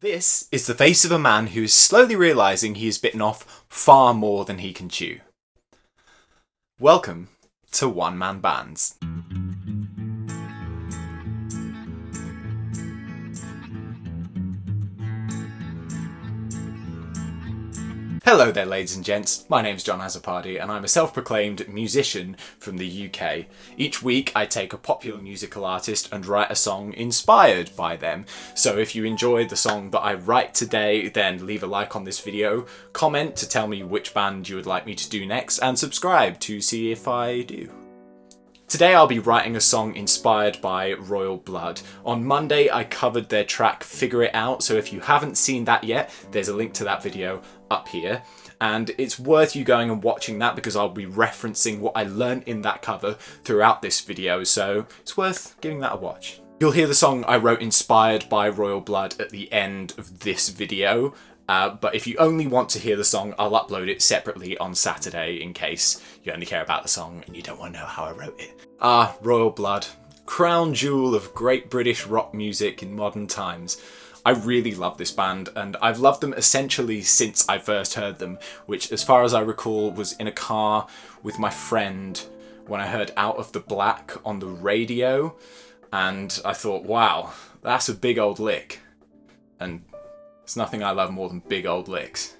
This is the face of a man who is slowly realising he has bitten off far more than he can chew. Welcome to One Man Bands. Hello there ladies and gents, my name's John Azopardi and I'm a self-proclaimed musician from the UK. Each week I take a popular musical artist and write a song inspired by them. So if you enjoyed the song that I write today, then leave a like on this video, comment to tell me which band you would like me to do next, and subscribe to see if I do. Today I'll be writing a song inspired by Royal Blood. On Monday I covered their track Figure It Out, so if you haven't seen that yet, there's a link to that video up here. And it's worth you going and watching that because I'll be referencing what I learned in that cover throughout this video, so it's worth giving that a watch. You'll hear the song I wrote inspired by Royal Blood at the end of this video. But if you only want to hear the song, I'll upload it separately on Saturday in case you only care about the song and you don't want to know how I wrote it. Royal Blood, crown jewel of great British rock music in modern times. I really love this band, and I've loved them essentially since I first heard them, which as far as I recall was in a car with my friend when I heard Out of the Black on the radio, and I thought, wow, that's a big old lick. And there's nothing I love more than big old licks.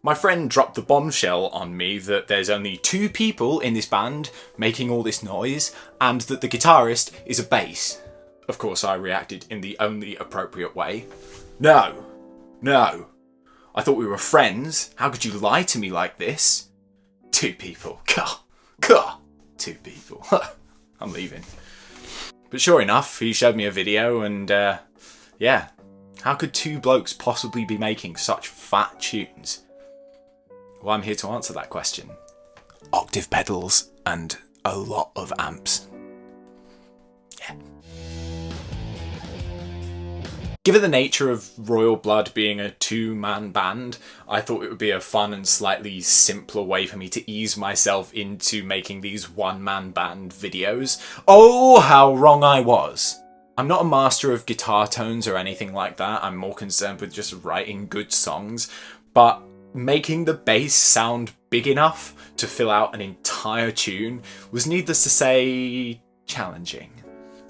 My friend dropped the bombshell on me that there's only two people in this band making all this noise, and that the guitarist is a bass. Of course, I reacted in the only appropriate way. No. I thought we were friends. How could you lie to me like this? Two people. Gah. Two people. I'm leaving. But sure enough, he showed me a video and, yeah. How could two blokes possibly be making such fat tunes? Well, I'm here to answer that question. Octave pedals and a lot of amps. Yeah. Given the nature of Royal Blood being a two-man band, I thought it would be a fun and slightly simpler way for me to ease myself into making these one-man band videos. Oh, how wrong I was! I'm not a master of guitar tones or anything like that, I'm more concerned with just writing good songs, but making the bass sound big enough to fill out an entire tune was, needless to say, challenging.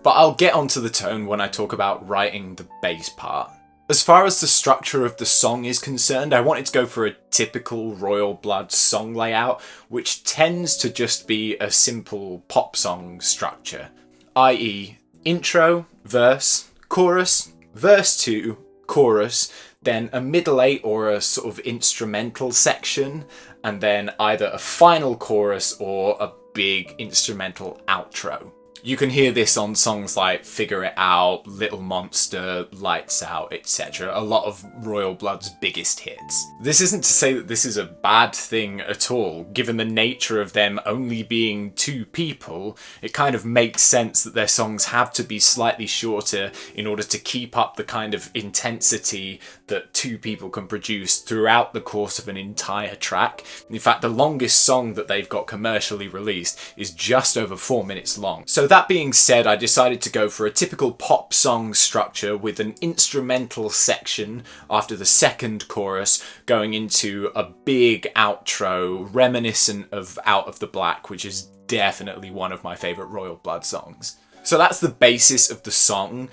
But I'll get onto the tone when I talk about writing the bass part. As far as the structure of the song is concerned, I wanted to go for a typical Royal Blood song layout, which tends to just be a simple pop song structure, i.e. intro, verse, chorus, verse 2, chorus, then a middle 8 or a sort of instrumental section, and then either a final chorus or a big instrumental outro. You can hear this on songs like Figure It Out, Little Monster, Lights Out, etc. A lot of Royal Blood's biggest hits. This isn't to say that this is a bad thing at all. Given the nature of them only being two people, it kind of makes sense that their songs have to be slightly shorter in order to keep up the kind of intensity that two people can produce throughout the course of an entire track. In fact, the longest song that they've got commercially released is just over 4 minutes long. So that being said, I decided to go for a typical pop song structure with an instrumental section after the second chorus going into a big outro reminiscent of Out of the Black, which is definitely one of my favourite Royal Blood songs. So that's the basis of the song.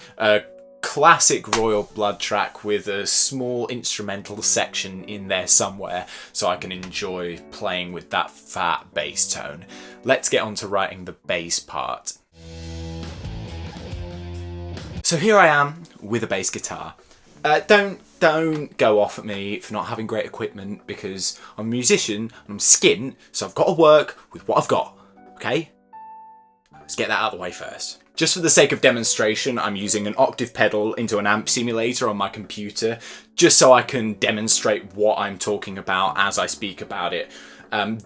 Classic Royal Blood track with a small instrumental section in there somewhere so I can enjoy playing with that fat bass tone. Let's get on to writing the bass part. So here I am with a bass guitar. Don't go off at me for not having great equipment because I'm a musician and I'm skint, so I've got to work with what I've got, okay? Let's get that out of the way first. Just for the sake of demonstration, I'm using an octave pedal into an amp simulator on my computer, just so I can demonstrate what I'm talking about as I speak about it.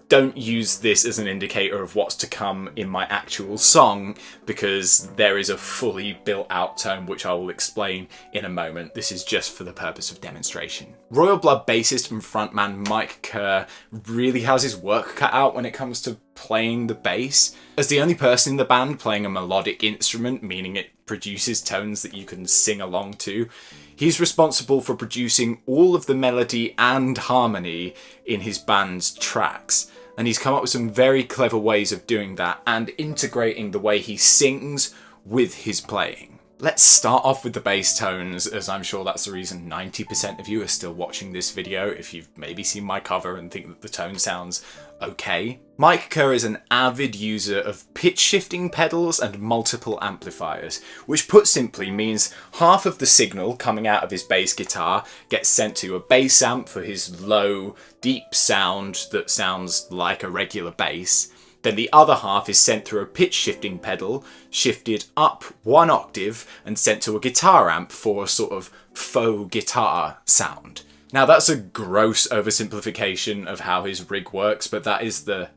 Don't use this as an indicator of what's to come in my actual song, because there is a fully built out tone which I will explain in a moment. This is just for the purpose of demonstration. Royal Blood bassist and frontman Mike Kerr really has his work cut out when it comes to playing the bass. As the only person in the band playing a melodic instrument, meaning it produces tones that you can sing along to. He's responsible for producing all of the melody and harmony in his band's tracks. And he's come up with some very clever ways of doing that and integrating the way he sings with his playing. Let's start off with the bass tones, as I'm sure that's the reason 90% of you are still watching this video, if you've maybe seen my cover and think that the tone sounds okay. Mike Kerr is an avid user of pitch shifting pedals and multiple amplifiers, which put simply means half of the signal coming out of his bass guitar gets sent to a bass amp for his low, deep sound that sounds like a regular bass. Then the other half is sent through a pitch shifting pedal, shifted up 1 octave and sent to a guitar amp for a sort of faux guitar sound. Now that's a gross oversimplification of how his rig works, but that is the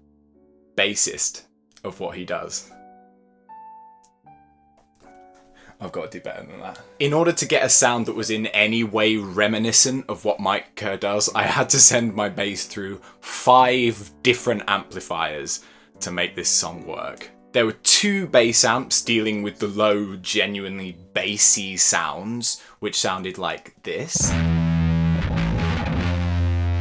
bassist of what he does. I've got to do better than that. In order to get a sound that was in any way reminiscent of what Mike Kerr does, I had to send my bass through 5 different amplifiers to make this song work. There were 2 bass amps dealing with the low, genuinely bassy sounds, which sounded like this.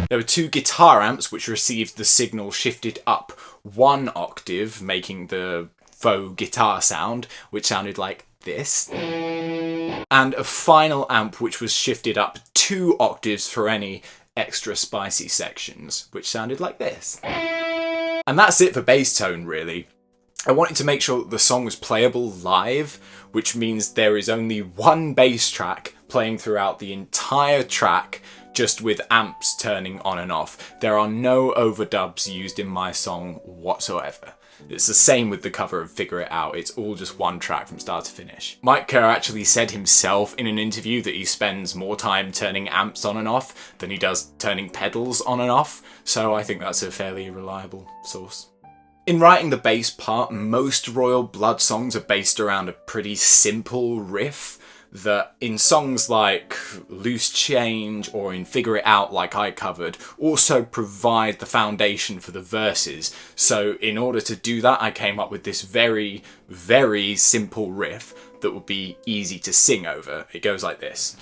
There were 2 guitar amps which received the signal shifted up 1 octave, making the faux guitar sound, which sounded like this. And a final amp which was shifted up 2 octaves for any extra spicy sections, which sounded like this. And that's it for bass tone, really. I wanted to make sure that the song was playable live, which means there is only 1 bass track playing throughout the entire track, just with amps turning on and off. There are no overdubs used in my song whatsoever. It's the same with the cover of Figure It Out, it's all just 1 track from start to finish. Mike Kerr actually said himself in an interview that he spends more time turning amps on and off than he does turning pedals on and off, so I think that's a fairly reliable source. In writing the bass part, most Royal Blood songs are based around a pretty simple riff that in songs like Loose Change or in Figure It Out, like I covered, also provide the foundation for the verses. So in order to do that, I came up with this very, very simple riff that would be easy to sing over. It goes like this.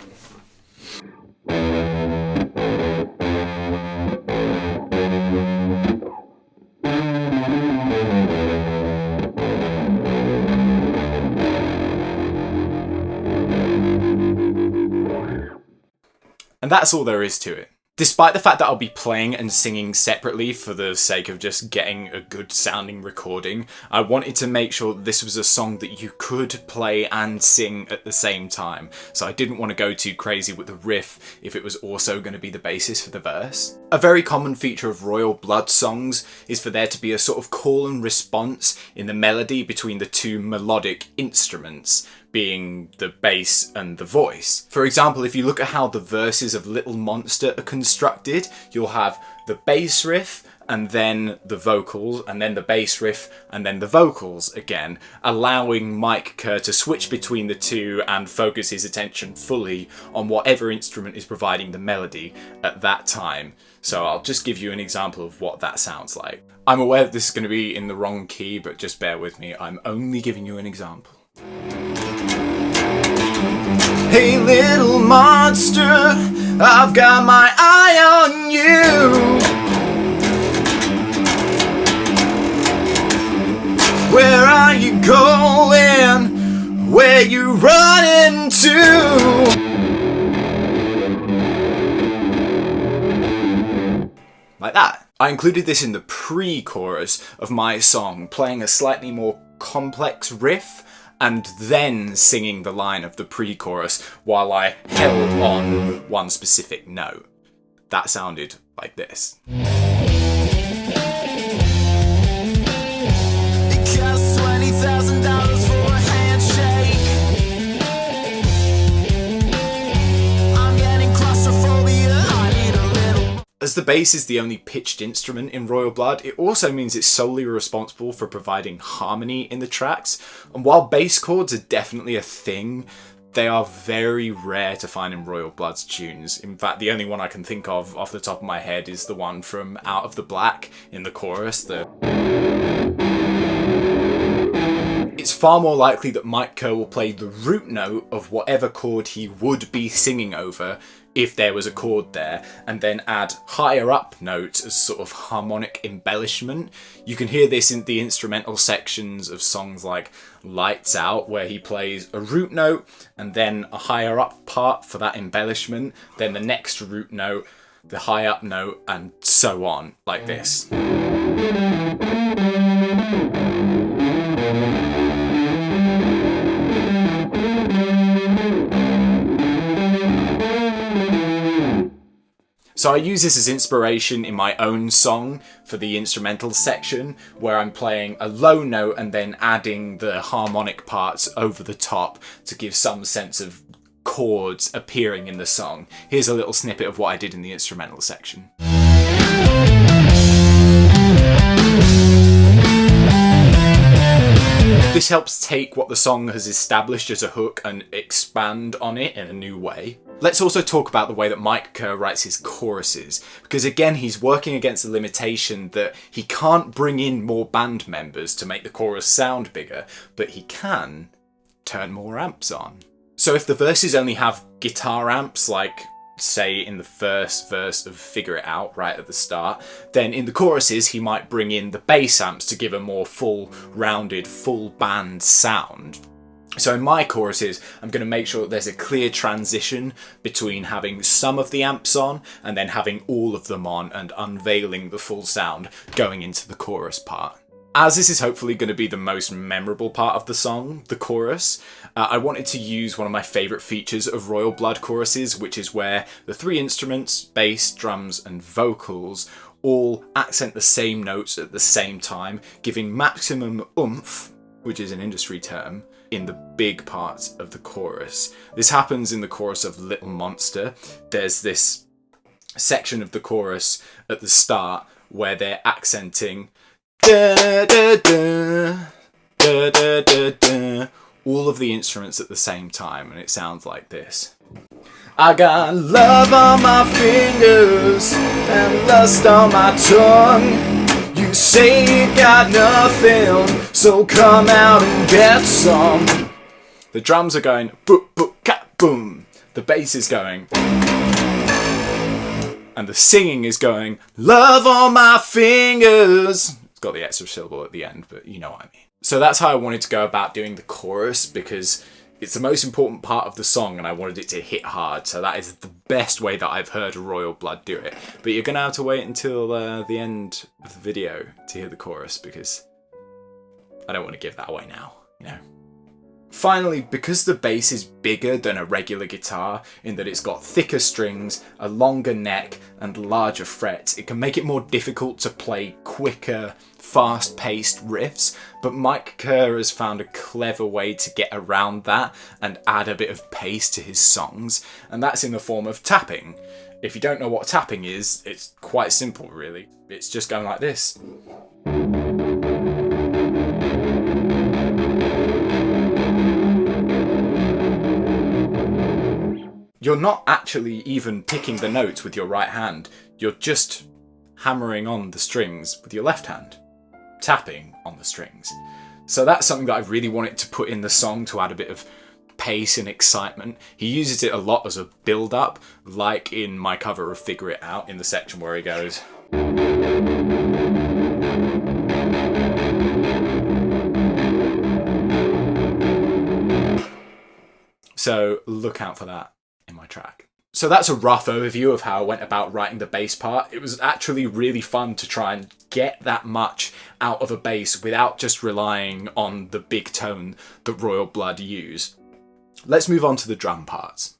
And that's all there is to it. Despite the fact that I'll be playing and singing separately for the sake of just getting a good sounding recording, I wanted to make sure that this was a song that you could play and sing at the same time. So I didn't want to go too crazy with the riff if it was also going to be the basis for the verse. A very common feature of Royal Blood songs is for there to be a sort of call and response in the melody between the 2 melodic instruments, being the bass and the voice. For example, if you look at how the verses of Little Monster are constructed, you'll have the bass riff and then the vocals, and then the bass riff and then the vocals again, allowing Mike Kerr to switch between the 2 and focus his attention fully on whatever instrument is providing the melody at that time. So I'll just give you an example of what that sounds like. I'm aware that this is going to be in the wrong key, but just bear with me, I'm only giving you an example. Hey little monster, I've got my eye on you. Where are you going? Where you running to? Like that. I included this in the pre-chorus of my song, playing a slightly more complex riff and then singing the line of the pre-chorus while I held on 1 specific note. That sounded like this. It costs $20,000 for a handshake. I'm getting claustrophobia, I need a little. As the bass is the only pitched instrument in Royal Blood, it also means it's solely responsible for providing harmony in the tracks. And while bass chords are definitely a thing, they are very rare to find in Royal Blood's tunes. In fact, the only one I can think of off the top of my head is the one from Out of the Black in the chorus. It's far more likely that Mike Kerr will play the root note of whatever chord he would be singing over if there was a chord there, and then add higher up notes as sort of harmonic embellishment. You can hear this in the instrumental sections of songs like Lights Out, where he plays a root note and then a higher up part for that embellishment, then the next root note, the high up note, and so on, like this. So I use this as inspiration in my own song for the instrumental section, where I'm playing a low note and then adding the harmonic parts over the top to give some sense of chords appearing in the song. Here's a little snippet of what I did in the instrumental section. This helps take what the song has established as a hook and expand on it in a new way. Let's also talk about the way that Mike Kerr writes his choruses, because again he's working against the limitation that he can't bring in more band members to make the chorus sound bigger, but he can turn more amps on. So if the verses only have guitar amps, like say in the first verse of Figure It Out right at the start, then in the choruses he might bring in the bass amps to give a more full, rounded, full band sound. So in my choruses, I'm going to make sure that there's a clear transition between having some of the amps on and then having all of them on and unveiling the full sound going into the chorus part. As this is hopefully going to be the most memorable part of the song, the chorus, I wanted to use one of my favourite features of Royal Blood choruses, which is where the three instruments, bass, drums and vocals, all accent the same notes at the same time, giving maximum oomph, which is an industry term, in the big parts of the chorus. This happens in the chorus of Little Monster. There's this section of the chorus at the start where they're accenting da, da, da, da, da, da, da, all of the instruments at the same time, and it sounds like this. I got love on my fingers and lust on my tongue. You say you got nothing, so come out and get some. The drums are going boop boop cat boom. The bass is going, and the singing is going love on my fingers. It's got the extra syllable at the end, but you know what I mean. So that's how I wanted to go about doing the chorus, because it's the most important part of the song and I wanted it to hit hard, so that is the best way that I've heard Royal Blood do it. But you're going to have to wait until the end of the video to hear the chorus, because I don't want to give that away now, you know. Finally, because the bass is bigger than a regular guitar in that it's got thicker strings, a longer neck and larger frets, it can make it more difficult to play quicker, fast-paced riffs, but Mike Kerr has found a clever way to get around that and add a bit of pace to his songs, and that's in the form of tapping. If you don't know what tapping is, it's quite simple really. It's just going like this. You're not actually even picking the notes with your right hand, you're just hammering on the strings with your left hand, tapping on the strings. So that's something that I really wanted to put in the song to add a bit of pace and excitement. He uses it a lot as a build-up, like in my cover of Figure It Out, in the section where he goes. So look out for that in my track. So that's a rough overview of how I went about writing the bass part. It was actually really fun to try and get that much out of a bass without just relying on the big tone that Royal Blood use. Let's move on to the drum parts.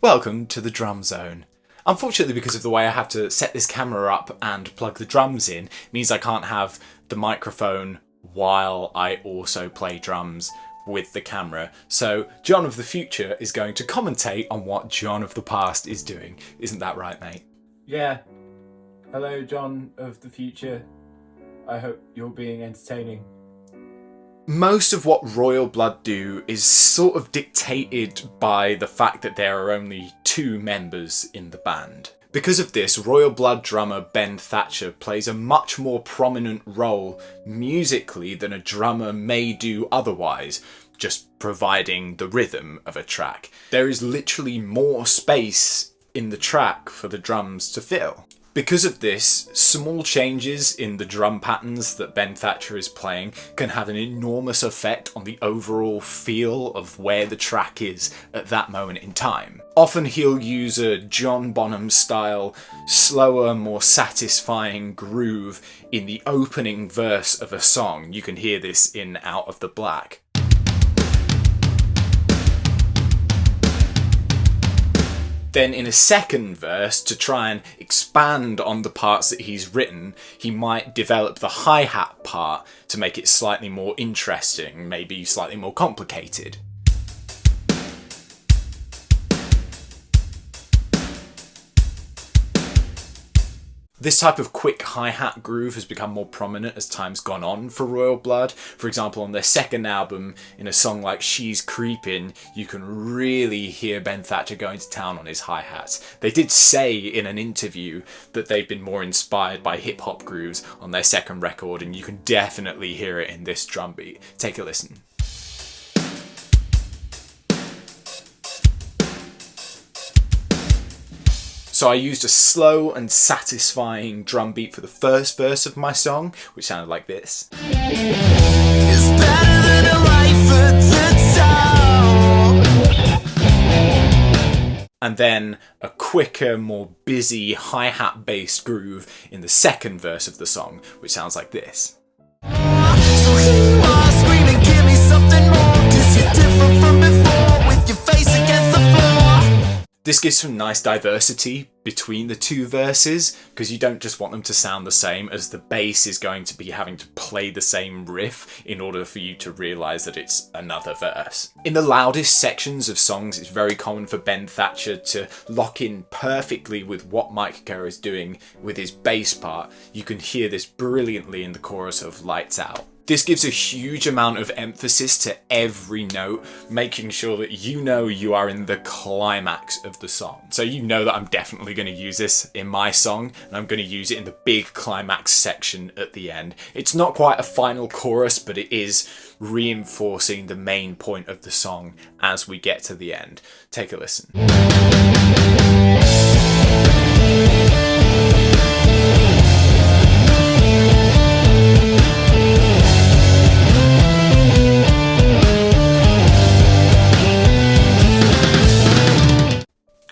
Welcome to the drum zone. Unfortunately, because of the way I have to set this camera up and plug the drums in, means I can't have the microphone while I also play drums with the camera. So John of the future is going to commentate on what John of the past is doing. Isn't that right, mate? Yeah. Hello, John of the future. I hope you're being entertaining. Most of what Royal Blood do is sort of dictated by the fact that there are only two members in the band. Because of this, Royal Blood drummer Ben Thatcher plays a much more prominent role musically than a drummer may do otherwise, just providing the rhythm of a track. There is literally more space in the track for the drums to fill. Because of this, small changes in the drum patterns that Ben Thatcher is playing can have an enormous effect on the overall feel of where the track is at that moment in time. Often he'll use a John Bonham style, slower, more satisfying groove in the opening verse of a song. You can hear this in Out of the Black. Then in a second verse, to try and expand on the parts that he's written, he might develop the hi-hat part to make it slightly more interesting, maybe slightly more complicated. This type of quick hi-hat groove has become more prominent as time's gone on for Royal Blood. For example, on their second album, in a song like She's Creepin', you can really hear Ben Thatcher going to town on his hi-hats. They did say in an interview that they've been more inspired by hip-hop grooves on their second record, and you can definitely hear it in this drum beat. Take a listen. So I used a slow and satisfying drum beat for the first verse of my song, which sounded like this. It's better than a life at the top. And then a quicker, more busy hi-hat based groove in the second verse of the song, which sounds like this. So here you are screaming, give me something more, 'cause you're different from before, with your face against the floor. This gives some nice diversity between the two verses, because you don't just want them to sound the same, as the bass is going to be having to play the same riff in order for you to realise that it's another verse. In the loudest sections of songs, it's very common for Ben Thatcher to lock in perfectly with what Mike Kerr is doing with his bass part. You can hear this brilliantly in the chorus of Lights Out. This gives a huge amount of emphasis to every note, making sure that you know you are in the climax of the song. So you know that I'm definitely going to use this in my song, and I'm going to use it in the big climax section at the end. It's not quite a final chorus, but it is reinforcing the main point of the song as we get to the end. Take a listen.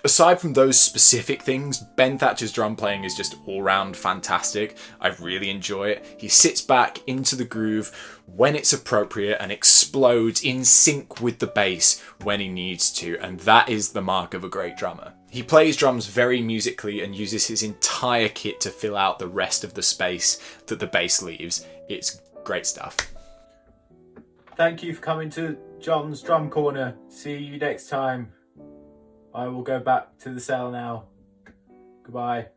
Aside from those specific things, Ben Thatcher's drum playing is just all-round fantastic. I really enjoy it. He sits back into the groove when it's appropriate and explodes in sync with the bass when he needs to, and that is the mark of a great drummer. He plays drums very musically and uses his entire kit to fill out the rest of the space that the bass leaves. It's great stuff. Thank you for coming to John's Drum Corner. See you next time. I will go back to the cell now. Goodbye.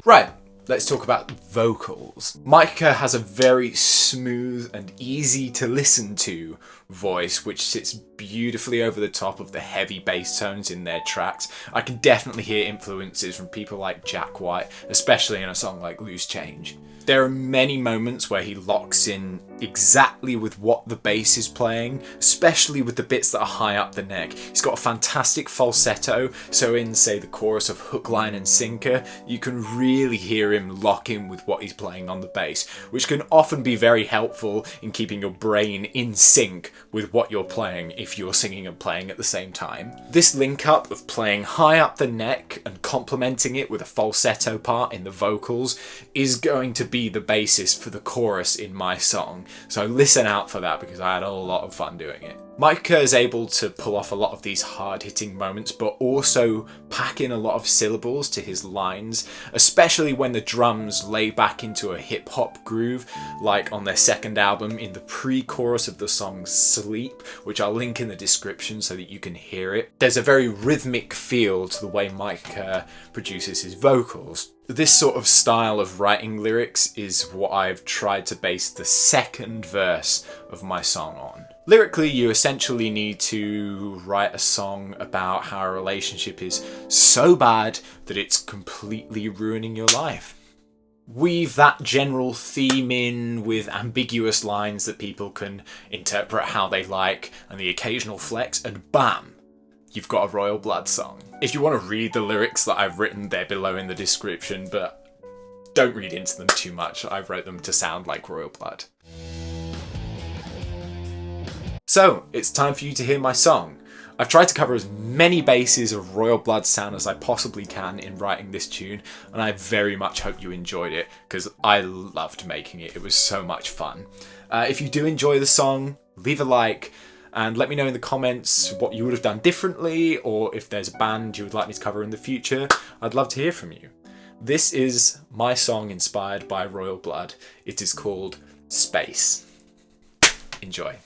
Right, let's talk about vocals. Mike Kerr has a very smooth and easy to listen to voice, which sits beautifully over the top of the heavy bass tones in their tracks. I can definitely hear influences from people like Jack White, especially in a song like Loose Change. There are many moments where he locks in exactly with what the bass is playing, especially with the bits that are high up the neck. He's got a fantastic falsetto, so in, say, the chorus of Hook, Line and Sinker, you can really hear him lock in with what he's playing on the bass, which can often be very helpful in keeping your brain in sync with what you're playing if you're singing and playing at the same time. This link up of playing high up the neck and complementing it with a falsetto part in the vocals is going to be the basis for the chorus in my song, so listen out for that because I had a lot of fun doing it. Mike Kerr is able to pull off a lot of these hard-hitting moments, but also pack in a lot of syllables to his lines, especially when the drums lay back into a hip-hop groove, like on their second album in the pre-chorus of the song Sleep, which I'll link in the description so that you can hear it. There's a very rhythmic feel to the way Mike Kerr produces his vocals. This sort of style of writing lyrics is what I've tried to base the second verse of my song on. Lyrically, you essentially need to write a song about how a relationship is so bad that it's completely ruining your life. Weave that general theme in with ambiguous lines that people can interpret how they like, and the occasional flex, and bam! You've got a Royal Blood song. If you want to read the lyrics that I've written, they're below in the description, but don't read into them too much. I wrote them to sound like Royal Blood. So, it's time for you to hear my song. I've tried to cover as many bases of Royal Blood sound as I possibly can in writing this tune, and I very much hope you enjoyed it, because I loved making it. It was so much fun. If you do enjoy the song, leave a like, and let me know in the comments what you would have done differently, or if there's a band you would like me to cover in the future. I'd love to hear from you. This is my song inspired by Royal Blood. It is called Space. Enjoy.